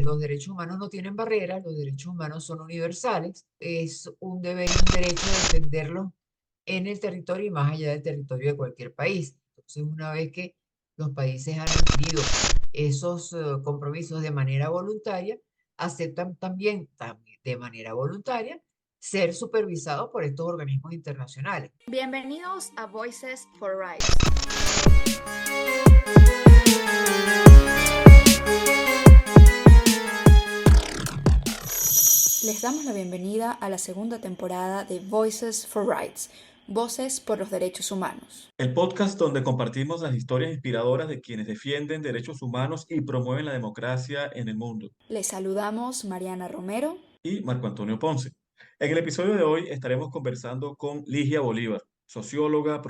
los derechos humanos no tienen barreras, los derechos humanos son universales, es un deber y un derecho defenderlos en el territorio y más allá del territorio de cualquier país. Entonces, una vez que los países han adquirido esos compromisos de manera voluntaria, aceptan también de manera voluntaria ser supervisados por estos organismos internacionales. Bienvenidos a Voices for Rights. Les damos la bienvenida a la segunda temporada de Voices for Rights, Voces por los Derechos Humanos. El podcast donde compartimos las historias inspiradoras de quienes defienden derechos humanos y promueven la democracia en el mundo. Les saludamos Mariana Romero Y Marco Antonio Ponce. En el episodio de hoy estaremos conversando con Ligia Bolívar, socióloga,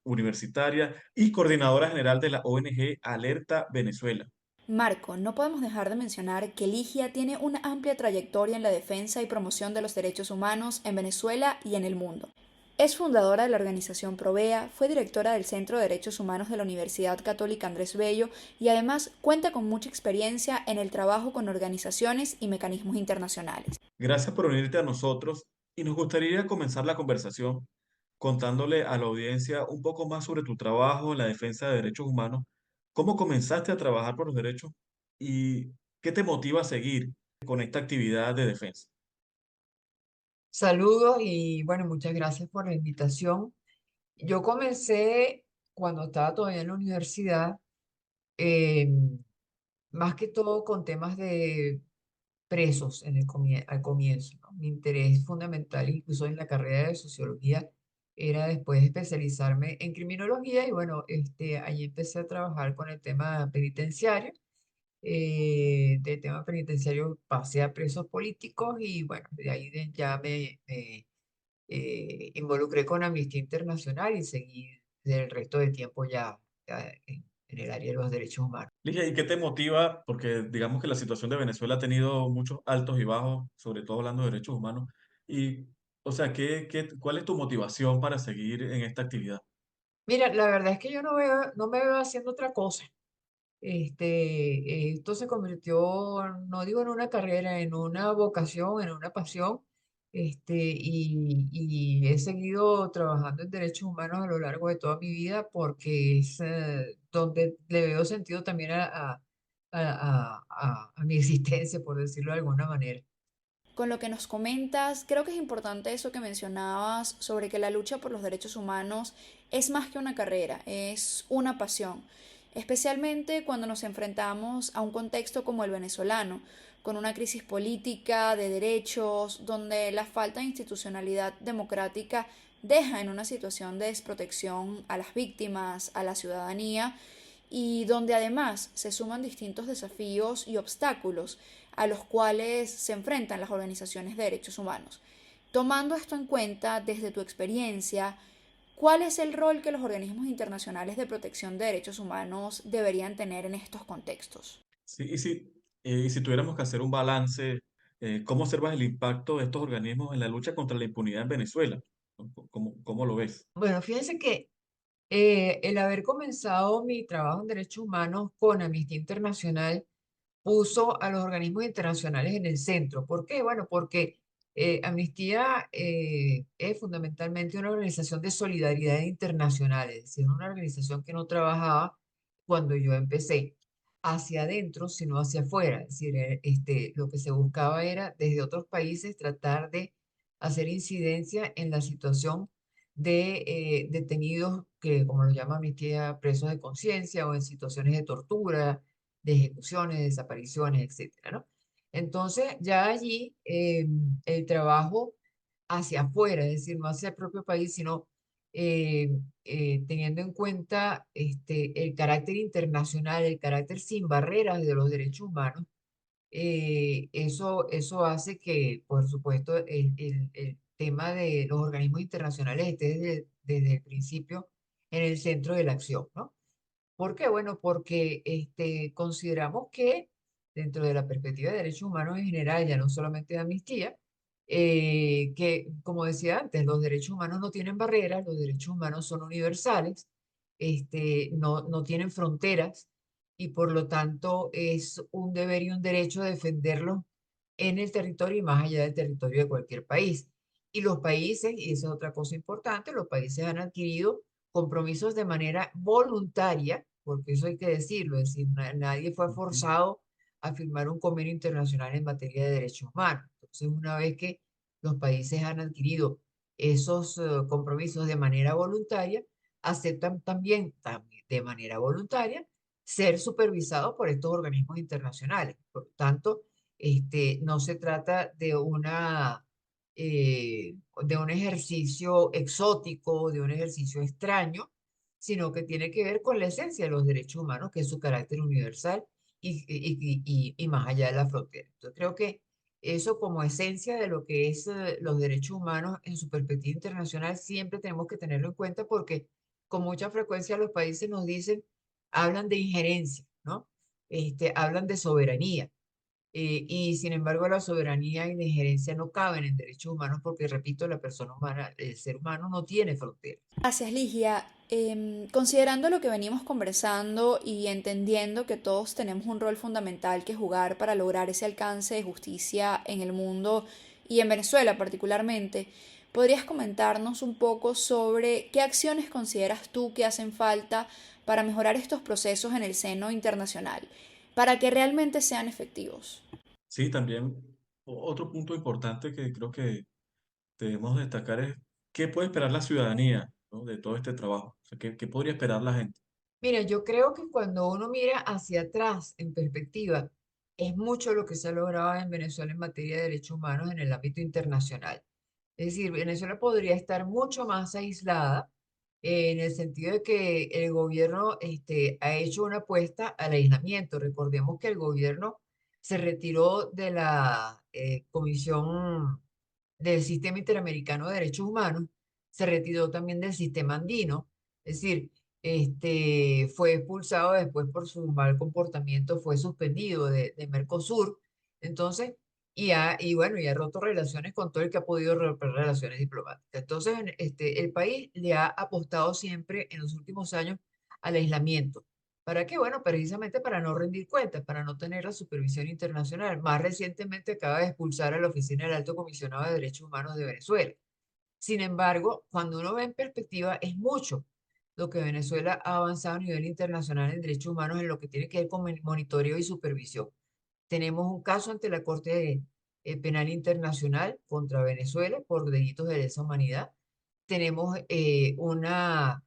universitaria y coordinadora general de la ONG Alerta Venezuela. Marco, no podemos dejar de mencionar que Ligia tiene una amplia trayectoria en la defensa y promoción de los derechos humanos en Venezuela y en el mundo. Es fundadora de la organización Provea, fue directora del Centro de Derechos Humanos de la Universidad Católica Andrés Bello y además cuenta con mucha experiencia en el trabajo con organizaciones y mecanismos internacionales. Gracias por unirte a nosotros y nos gustaría comenzar la conversación contándole a la audiencia un poco más sobre tu trabajo en la defensa de derechos humanos, cómo comenzaste a trabajar por los derechos y qué te motiva a seguir con esta actividad de defensa. Saludos y bueno, muchas gracias por la invitación. Yo comencé cuando estaba todavía en la universidad, eh, más que todo con temas de presos al comienzo, ¿no? Mi interés fundamental, incluso en la carrera de sociología, era después especializarme en criminología y bueno, ahí empecé a trabajar con el tema penitenciario. Del tema penitenciario pasé a presos políticos y bueno, de ahí ya me involucré con Amnistía Internacional y seguí el resto del tiempo ya en el área de los derechos humanos. Ligia, ¿y qué te motiva? Porque digamos que la situación de Venezuela ha tenido muchos altos y bajos, sobre todo hablando de derechos humanos. Y, o sea, ¿cuál es tu motivación para seguir en esta actividad? Mira, la verdad es que yo no me veo haciendo otra cosa. Esto se convirtió, no digo en una carrera, en una vocación, en una pasión, y he seguido trabajando en derechos humanos a lo largo de toda mi vida porque es donde le veo sentido también a mi existencia, por decirlo de alguna manera. Con lo que nos comentas, creo que es importante eso que mencionabas sobre que la lucha por los derechos humanos es más que una carrera, es una pasión, especialmente cuando nos enfrentamos a un contexto como el venezolano, con una crisis política, de derechos, donde la falta de institucionalidad democrática deja en una situación de desprotección a las víctimas, a la ciudadanía, y donde además se suman distintos desafíos y obstáculos a los cuales se enfrentan las organizaciones de derechos humanos. Tomando esto en cuenta, desde tu experiencia, ¿cuál es el rol que los organismos internacionales de protección de derechos humanos deberían tener en estos contextos? Sí, y si tuviéramos que hacer un balance, ¿cómo observas el impacto de estos organismos en la lucha contra la impunidad en Venezuela? ¿Cómo lo ves? Bueno, fíjense que el haber comenzado mi trabajo en derechos humanos con Amnistía Internacional puso a los organismos internacionales en el centro. ¿Por qué? Bueno, porque Amnistía es fundamentalmente una organización de solidaridad internacional, es decir, una organización que no trabajaba cuando yo empecé hacia adentro, sino hacia afuera. Es decir, lo que se buscaba era desde otros países tratar de hacer incidencia en la situación de detenidos que, como lo llama Amnistía, presos de conciencia o en situaciones de tortura, de ejecuciones, de desapariciones, etcétera, ¿no? Entonces, ya allí el trabajo hacia afuera, es decir, no hacia el propio país, sino eh, teniendo en cuenta el carácter internacional, el carácter sin barreras de los derechos humanos, eso hace que, por supuesto, el tema de los organismos internacionales esté desde el principio en el centro de la acción, ¿no? ¿Por qué? Bueno, porque consideramos que dentro de la perspectiva de derechos humanos en general, ya no solamente de amnistía, que como decía antes, los derechos humanos no tienen barreras, los derechos humanos son universales, no tienen fronteras y por lo tanto es un deber y un derecho defenderlos en el territorio y más allá del territorio de cualquier país. Y los países, y esa es otra cosa importante, los países han adquirido compromisos de manera voluntaria, porque eso hay que decirlo, es decir, nadie fue Ujú. forzado a firmar un convenio internacional en materia de derechos humanos. Entonces, una vez que los países han adquirido esos compromisos de manera voluntaria, aceptan también de manera voluntaria ser supervisados por estos organismos internacionales. Por lo tanto, no se trata de un ejercicio exótico, de un ejercicio extraño, sino que tiene que ver con la esencia de los derechos humanos, que es su carácter universal y más allá de la frontera. Entonces, creo que eso como esencia de lo que es los derechos humanos en su perspectiva internacional, siempre tenemos que tenerlo en cuenta porque con mucha frecuencia los países nos dicen, hablan de injerencia, ¿no? Hablan de soberanía. Y sin embargo, la soberanía y la injerencia no caben en derechos humanos porque, repito, la persona humana, el ser humano no tiene fronteras. Gracias, Ligia. Considerando lo que venimos conversando y entendiendo que todos tenemos un rol fundamental que jugar para lograr ese alcance de justicia en el mundo y en Venezuela particularmente, ¿podrías comentarnos un poco sobre qué acciones consideras tú que hacen falta para mejorar estos procesos en el seno internacional, para que realmente sean efectivos? Sí, también otro punto importante que creo que debemos destacar es qué puede esperar la ciudadanía, ¿no? De todo este trabajo. O sea, qué podría esperar la gente. Mira, yo creo que cuando uno mira hacia atrás en perspectiva, es mucho lo que se ha logrado en Venezuela en materia de derechos humanos en el ámbito internacional. Es decir, Venezuela podría estar mucho más aislada en el sentido de que el gobierno ha hecho una apuesta al aislamiento. Recordemos que el gobierno se retiró de la Comisión del Sistema Interamericano de Derechos Humanos, se retiró también del sistema andino, es decir, fue expulsado después por su mal comportamiento, fue suspendido de Mercosur, entonces, y bueno, y ha roto relaciones con todo el que ha podido romper relaciones diplomáticas. Entonces, el país le ha apostado siempre en los últimos años al aislamiento. ¿Para qué? Bueno, precisamente para no rendir cuentas, para no tener la supervisión internacional. Más recientemente acaba de expulsar a la Oficina del Alto Comisionado de Derechos Humanos de Venezuela. Sin embargo, cuando uno ve en perspectiva, es mucho lo que Venezuela ha avanzado a nivel internacional en derechos humanos en lo que tiene que ver con monitoreo y supervisión. Tenemos un caso ante la Corte Penal Internacional contra Venezuela por delitos de lesa humanidad. Tenemos una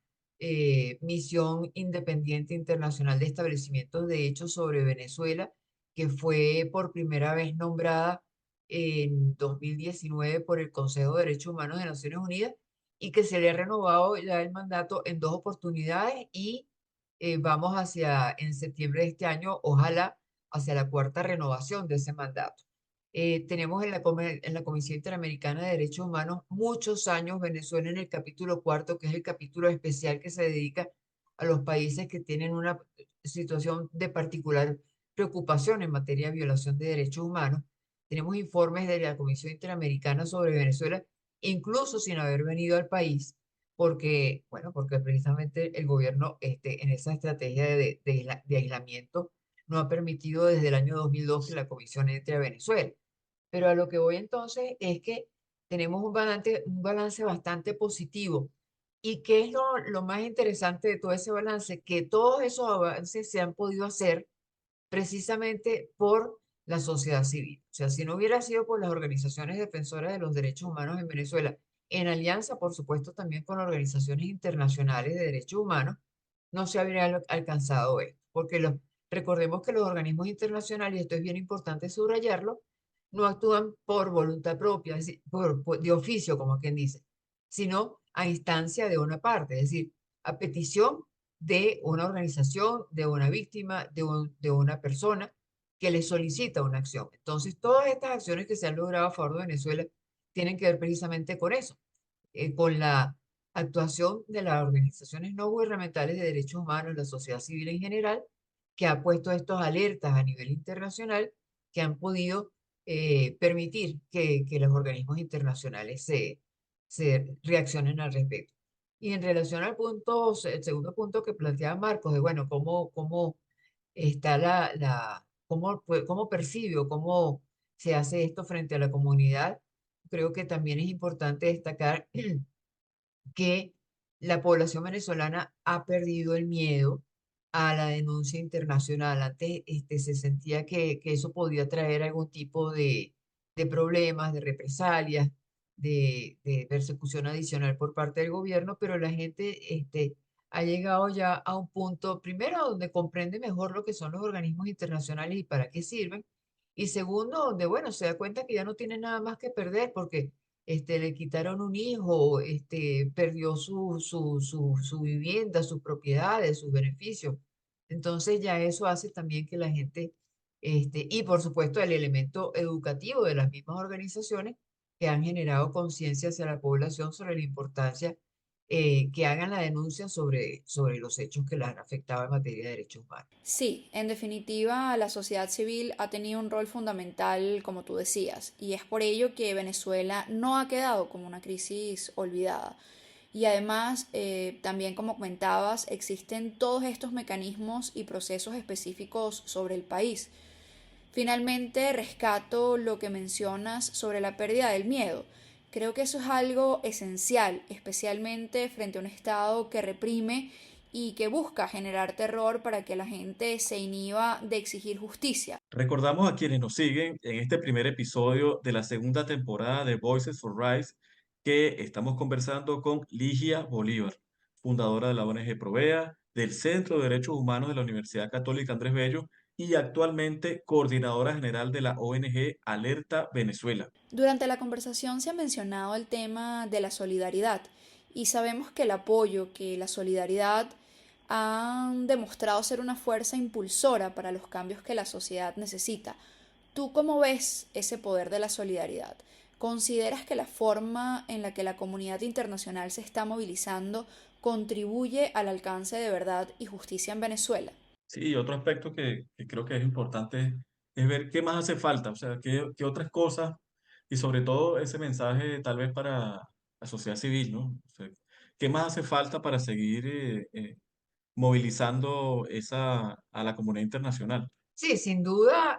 misión independiente internacional de establecimientos de hechos sobre Venezuela, que fue por primera vez nombrada en 2019 por el Consejo de Derechos Humanos de Naciones Unidas y que se le ha renovado ya el mandato en dos oportunidades y vamos hacia, en septiembre de este año, ojalá, hacia la cuarta renovación de ese mandato. Tenemos en la Comisión Interamericana de Derechos Humanos muchos años Venezuela en el capítulo cuarto, que es el capítulo especial que se dedica a los países que tienen una situación de particular preocupación en materia de violación de derechos humanos. Tenemos informes de la Comisión Interamericana sobre Venezuela, incluso sin haber venido al país, porque, bueno, porque precisamente el gobierno en esa estrategia de aislamiento no ha permitido desde el año 2002 que la Comisión entre a Venezuela. Pero a lo que voy entonces es que tenemos un balance bastante positivo. ¿Y qué es lo más interesante de todo ese balance? Que todos esos avances se han podido hacer precisamente por la sociedad civil. O sea, si no hubiera sido por las organizaciones defensoras de los derechos humanos en Venezuela, en alianza, por supuesto, también con organizaciones internacionales de derechos humanos, no se habría alcanzado esto. Porque recordemos que los organismos internacionales, y esto es bien importante subrayarlo, no actúan por voluntad propia, es decir, de oficio, como quien dice, sino a instancia de una parte, es decir, a petición de una organización, de una víctima, de una persona que le solicita una acción. Entonces, todas estas acciones que se han logrado a favor de Venezuela tienen que ver precisamente con eso, con la actuación de las organizaciones no gubernamentales de derechos humanos, la sociedad civil en general, que ha puesto estos alertas a nivel internacional que han podido permitir que los organismos internacionales se reaccionen al respecto. Y en relación al punto, el segundo punto que planteaba Marcos, de bueno, cómo está cómo percibe o cómo se hace esto frente a la comunidad. Creo que también es importante destacar que la población venezolana ha perdido el miedo a la denuncia internacional. Antes se sentía que eso podía traer algún tipo de problemas, de represalias, de persecución adicional por parte del gobierno, pero la gente ha llegado ya a un punto, primero, donde comprende mejor lo que son los organismos internacionales y para qué sirven, y segundo, donde, bueno, se da cuenta que ya no tiene nada más que perder porque le quitaron un hijo, perdió su vivienda, sus propiedades, sus beneficios. Entonces ya eso hace también que la gente, y por supuesto el elemento educativo de las mismas organizaciones que han generado conciencia hacia la población sobre la importancia que hagan la denuncia sobre los hechos que las han afectado en materia de derechos humanos. Sí, en definitiva, la sociedad civil ha tenido un rol fundamental, como tú decías, y es por ello que Venezuela no ha quedado como una crisis olvidada. Y además, también como comentabas, existen todos estos mecanismos y procesos específicos sobre el país. Finalmente, rescato lo que mencionas sobre la pérdida del miedo. Creo que eso es algo esencial, especialmente frente a un Estado que reprime y que busca generar terror para que la gente se inhiba de exigir justicia. Recordamos a quienes nos siguen en este primer episodio de la segunda temporada de Voices for Rights que estamos conversando con Ligia Bolívar, fundadora de la ONG Provea, del Centro de Derechos Humanos de la Universidad Católica Andrés Bello y actualmente coordinadora general de la ONG Alerta Venezuela. Durante la conversación se ha mencionado el tema de la solidaridad y sabemos que el apoyo, que la solidaridad han demostrado ser una fuerza impulsora para los cambios que la sociedad necesita. ¿Tú cómo ves ese poder de la solidaridad? ¿Consideras que la forma en la que la comunidad internacional se está movilizando contribuye al alcance de verdad y justicia en Venezuela? Sí, y otro aspecto que creo que es importante es ver qué más hace falta, o sea, qué otras cosas, y sobre todo ese mensaje tal vez para la sociedad civil, ¿no? O sea, qué más hace falta para seguir movilizando a la comunidad internacional. Sí, sin duda,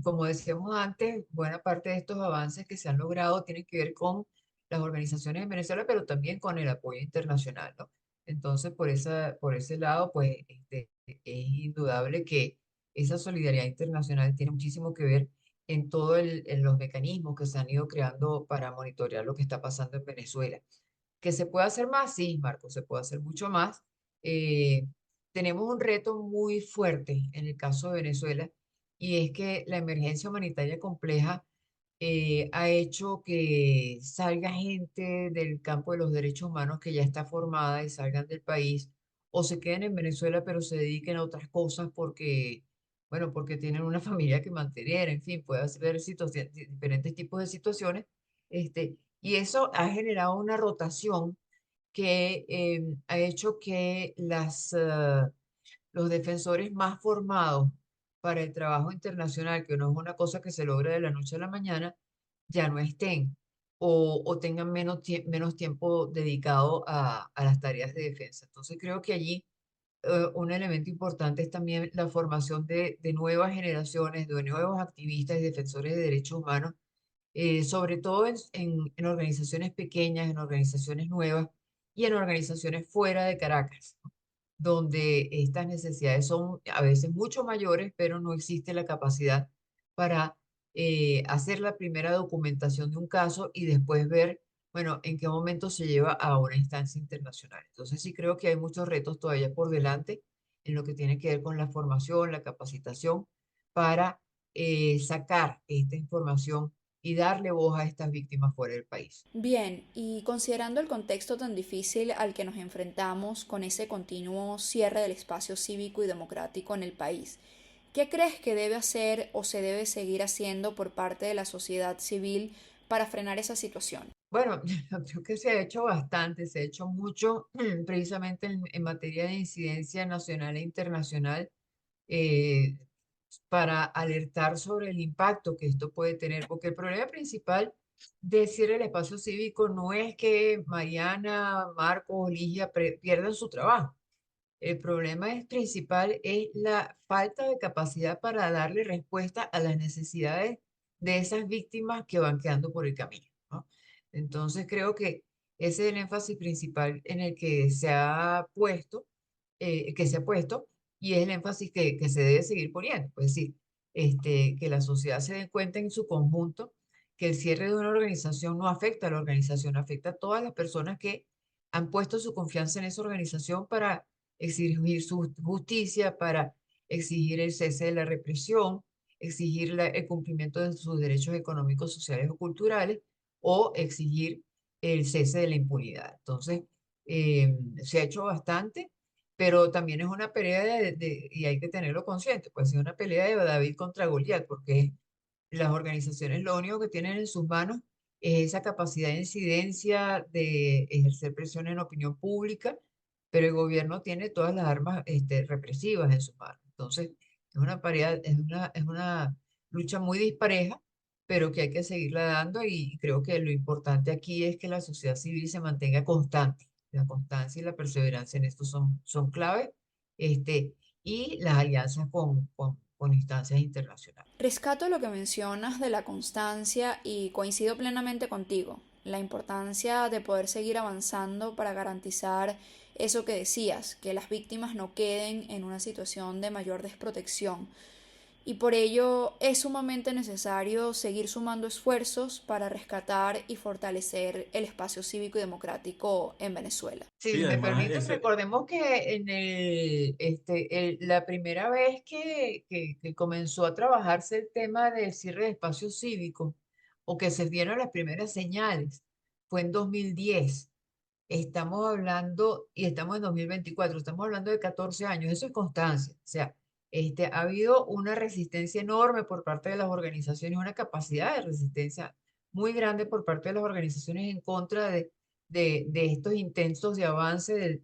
como decíamos antes, buena parte de estos avances que se han logrado tienen que ver con las organizaciones en Venezuela, pero también con el apoyo internacional, ¿no? Entonces, por ese lado, pues, es indudable que esa solidaridad internacional tiene muchísimo que ver en en los mecanismos que se han ido creando para monitorear lo que está pasando en Venezuela. ¿Que se puede hacer más? Sí, Marco, se puede hacer mucho más. Eh, Tenemos un reto muy fuerte en el caso de Venezuela y es que la emergencia humanitaria compleja ha hecho que salga gente del campo de los derechos humanos que ya está formada y salgan del país o se queden en Venezuela pero se dediquen a otras cosas porque, bueno, porque tienen una familia que mantener, en fin, puede haber diferentes tipos de situaciones. Y eso ha generado una rotación que ha hecho que los defensores más formados para el trabajo internacional, que no es una cosa que se logra de la noche a la mañana, ya no estén o tengan menos tiempo dedicado a las tareas de defensa. Entonces creo que allí un elemento importante es también la formación de nuevas generaciones, de nuevos activistas y defensores de derechos humanos, sobre todo en organizaciones pequeñas, en organizaciones nuevas y en organizaciones fuera de Caracas, donde estas necesidades son a veces mucho mayores, pero no existe la capacidad para hacer la primera documentación de un caso y después ver, bueno, en qué momento se lleva a una instancia internacional. Entonces sí creo que hay muchos retos todavía por delante en lo que tiene que ver con la formación, la capacitación, para sacar esta información y darle voz a estas víctimas fuera del país. Bien, y considerando el contexto tan difícil al que nos enfrentamos con ese continuo cierre del espacio cívico y democrático en el país, ¿qué crees que debe hacer o se debe seguir haciendo por parte de la sociedad civil para frenar esa situación? Bueno, creo que se ha hecho bastante, se ha hecho mucho precisamente en materia de incidencia nacional e internacional eh, para alertar sobre el impacto que esto puede tener, porque el problema principal de cierre del espacio cívico no es que Mariana, Marco o Ligia pierdan su trabajo. El problema principal es la falta de capacidad para darle respuesta a las necesidades de esas víctimas que van quedando por el camino, ¿no? Entonces creo que ese es el énfasis principal en el que se ha puesto, y es el énfasis que se debe seguir poniendo. Es decir, que la sociedad se dé cuenta en su conjunto que el cierre de una organización no afecta a la organización, afecta a todas las personas que han puesto su confianza en esa organización para exigir su justicia, para exigir el cese de la represión, exigir el cumplimiento de sus derechos económicos, sociales o culturales, o exigir el cese de la impunidad. Entonces, se ha hecho bastante, pero también es una pelea y hay que tenerlo consciente, pues es una pelea de David contra Goliat, porque las organizaciones lo único que tienen en sus manos es esa capacidad de incidencia, de ejercer presión en la opinión pública, pero el gobierno tiene todas las armas represivas en sus manos. Entonces, es una lucha muy dispareja, pero que hay que seguirla dando, y creo que lo importante aquí es que la sociedad civil se mantenga constante. La constancia y la perseverancia en esto son clave, este, y las alianzas con instancias internacionales. Rescato lo que mencionas de la constancia y coincido plenamente contigo. La importancia de poder seguir avanzando para garantizar eso que decías, que las víctimas no queden en una situación de mayor desprotección. Y por ello es sumamente necesario seguir sumando esfuerzos para rescatar y fortalecer el espacio cívico y democrático en Venezuela. Sí, Si me además permiten, ese, recordemos que la primera vez que comenzó a trabajarse el tema del cierre de espacios cívicos, o que se dieron las primeras señales, fue en 2010. Estamos hablando, y estamos en 2024, estamos hablando de 14 años, eso es constancia. O sea, ha habido una resistencia enorme por parte de las organizaciones, una capacidad de resistencia muy grande por parte de las organizaciones en contra de estos intentos de avance,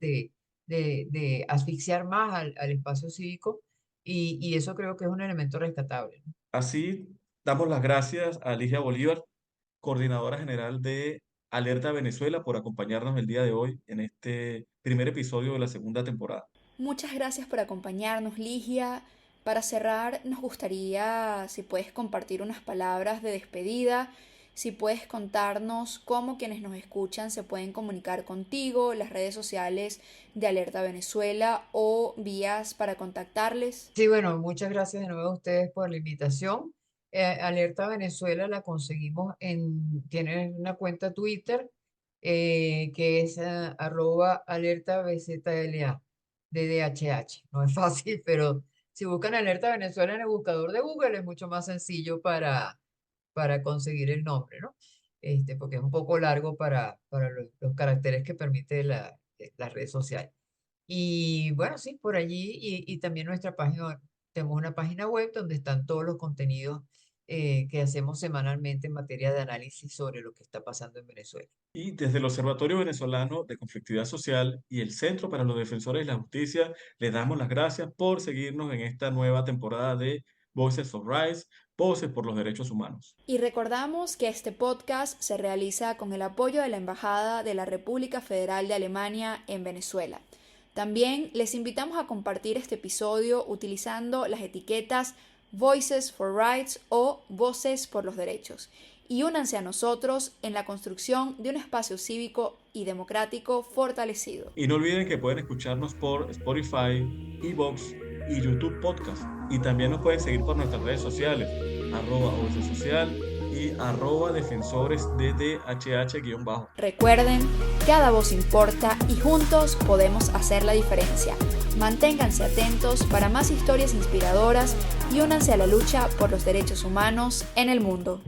de asfixiar más al espacio cívico, y eso creo que es un elemento rescatable, ¿no? así damos las gracias a Ligia Bolívar, coordinadora general de Alerta Venezuela, por acompañarnos el día de hoy en este primer episodio de la segunda temporada. Muchas gracias por acompañarnos, Ligia. Para cerrar, nos gustaría si puedes compartir unas palabras de despedida, si puedes contarnos cómo quienes nos escuchan se pueden comunicar contigo, las redes sociales de Alerta Venezuela o vías para contactarles. Sí, bueno, muchas gracias de nuevo a ustedes por la invitación. Alerta Venezuela la conseguimos tienen una cuenta Twitter, que es @alerta BZLA, DDHH. No es fácil, pero si buscan Alerta Venezuela en el buscador de Google es mucho más sencillo para conseguir el nombre, ¿no? Porque es un poco largo para los caracteres que permite la red social. Y bueno, sí, por allí, y también tenemos una página web donde están todos los contenidos que hacemos semanalmente en materia de análisis sobre lo que está pasando en Venezuela. Y desde el Observatorio Venezolano de Conflictividad Social y el Centro para los Defensores de la Justicia, les damos las gracias por seguirnos en esta nueva temporada de Voices of Rights, Voces por los Derechos Humanos. Y recordamos que este podcast se realiza con el apoyo de la Embajada de la República Federal de Alemania en Venezuela. También les invitamos a compartir este episodio utilizando las etiquetas Voices for Rights o Voces por los Derechos, y únanse a nosotros en la construcción de un espacio cívico y democrático fortalecido. Y no olviden que pueden escucharnos por Spotify, Evox y YouTube Podcast. Y también nos pueden seguir por nuestras redes sociales, @Voces Social y @DefensoresDDHH_. Recuerden, cada voz importa y juntos podemos hacer la diferencia. Manténganse atentos para más historias inspiradoras y únanse a la lucha por los derechos humanos en el mundo.